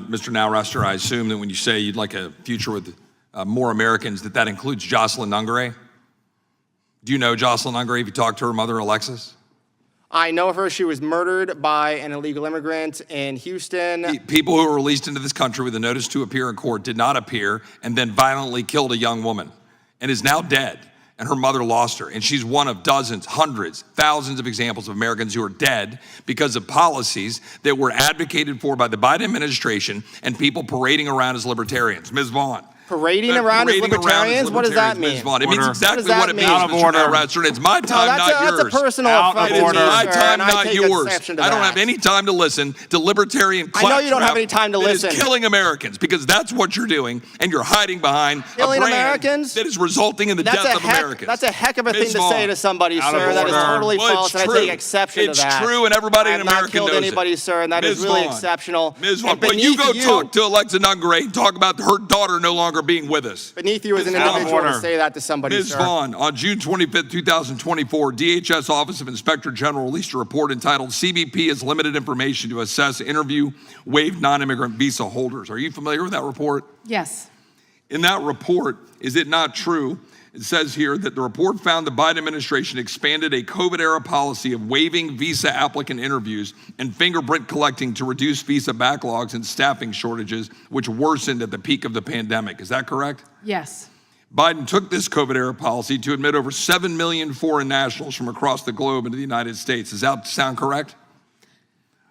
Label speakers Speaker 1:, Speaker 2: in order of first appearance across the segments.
Speaker 1: Mr. Nowrester, I assume that when you say you'd like a future with more Americans, that includes Joselyn Nungre. Do you know Joselyn Nungre? Have you talked to her mother, Alexis?
Speaker 2: I know her. She was murdered by an illegal immigrant in Houston.
Speaker 1: People who were released into this country with a notice to appear in court did not appear and then violently killed a young woman and is now dead. And her mother lost her. And she's one of dozens, hundreds, thousands of examples of Americans who are dead because of policies that were advocated for by the Biden administration and people parading around as libertarians. Ms. Vaughan.
Speaker 2: Parading around as libertarians? What does that mean?
Speaker 1: Ms. Vaughan. It means exactly what it means, Mr. Nowrester. It's my time, not yours.
Speaker 2: That's a personal affront.
Speaker 1: It is my time, not yours. I don't have any time to listen to libertarian claptrap.
Speaker 2: I know you don't have any time to listen.
Speaker 1: That is killing Americans, because that's what you're doing, and you're hiding behind
Speaker 2: killing
Speaker 1: a brand
Speaker 2: Americans?
Speaker 1: That is resulting in the death of Americans.
Speaker 2: That's a heck of a thing to say to somebody, sir. That is totally false, and I take exception to that.
Speaker 1: It's true, and everybody in America knows it.
Speaker 2: I have not killed anybody, sir, and that is really exceptional.
Speaker 1: Ms. Vaughan, but you go talk to Alexa Nungre and talk about her daughter no longer being with us.
Speaker 2: Beneath you as an individual to say that to somebody,
Speaker 1: Ms.
Speaker 2: sir.
Speaker 1: Vaughan, on June 25th, 2024, DHS Office of Inspector General released a report entitled CBP has limited information to assess interview waived non-immigrant visa holders. Are you familiar with that report?
Speaker 3: Yes.
Speaker 1: In that report, is it not true? It says here that the report found the Biden administration expanded a COVID-era policy of waiving visa applicant interviews and fingerprint collecting to reduce visa backlogs and staffing shortages, which worsened at the peak of the pandemic. Is that correct?
Speaker 3: Yes.
Speaker 1: Biden took this COVID-era policy to admit over 7 million foreign nationals from across the globe into the United States. Does that sound correct?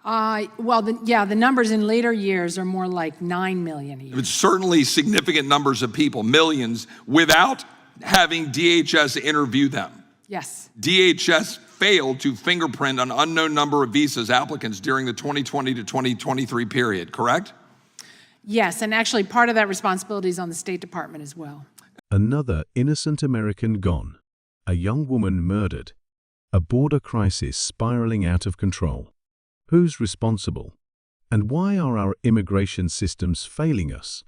Speaker 3: The numbers in later years are more like 9 million a year.
Speaker 1: It's certainly significant numbers of people, millions, without having DHS interview them.
Speaker 3: Yes.
Speaker 1: DHS failed to fingerprint an unknown number of visas applicants during the 2020 to 2023 period, correct?
Speaker 3: Yes, and actually part of that responsibility is on the State Department as well.
Speaker 4: Another innocent American gone, a young woman murdered, a border crisis spiraling out of control. Who's responsible? And why are our immigration systems failing us?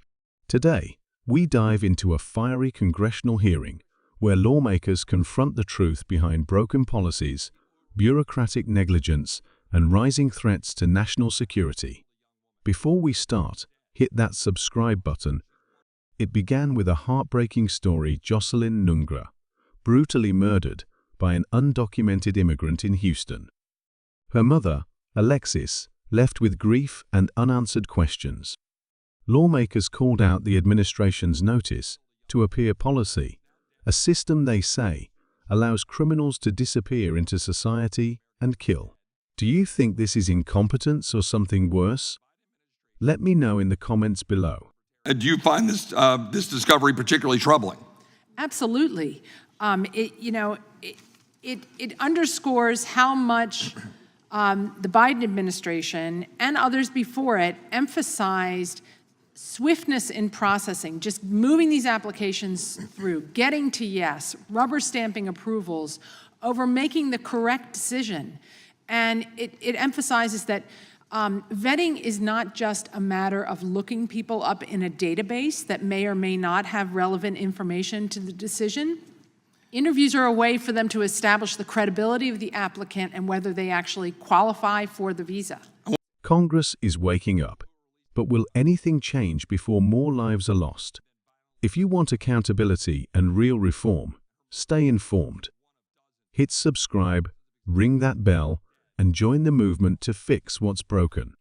Speaker 4: Today, we dive into a fiery congressional hearing where lawmakers confront the truth behind broken policies, bureaucratic negligence, and rising threats to national security. Before we start, hit that subscribe button. It began with a heartbreaking story: Joselyn Nungre, brutally murdered by an undocumented immigrant in Houston. Her mother, Alexis, left with grief and unanswered questions. Lawmakers called out the administration's notice to appear policy, a system they say allows criminals to disappear into society and kill. Do you think this is incompetence or something worse? Let me know in the comments below.
Speaker 1: Do you find this discovery particularly troubling?
Speaker 3: Absolutely. It underscores how much the Biden administration and others before it emphasized swiftness in processing, just moving these applications through, getting to yes, rubber stamping approvals over making the correct decision. And it emphasizes that vetting is not just a matter of looking people up in a database that may or may not have relevant information to the decision. Interviews are a way for them to establish the credibility of the applicant and whether they actually qualify for the visa.
Speaker 4: Congress is waking up. But will anything change before more lives are lost? If you want accountability and real reform, stay informed. Hit subscribe, ring that bell, and join the movement to fix what's broken.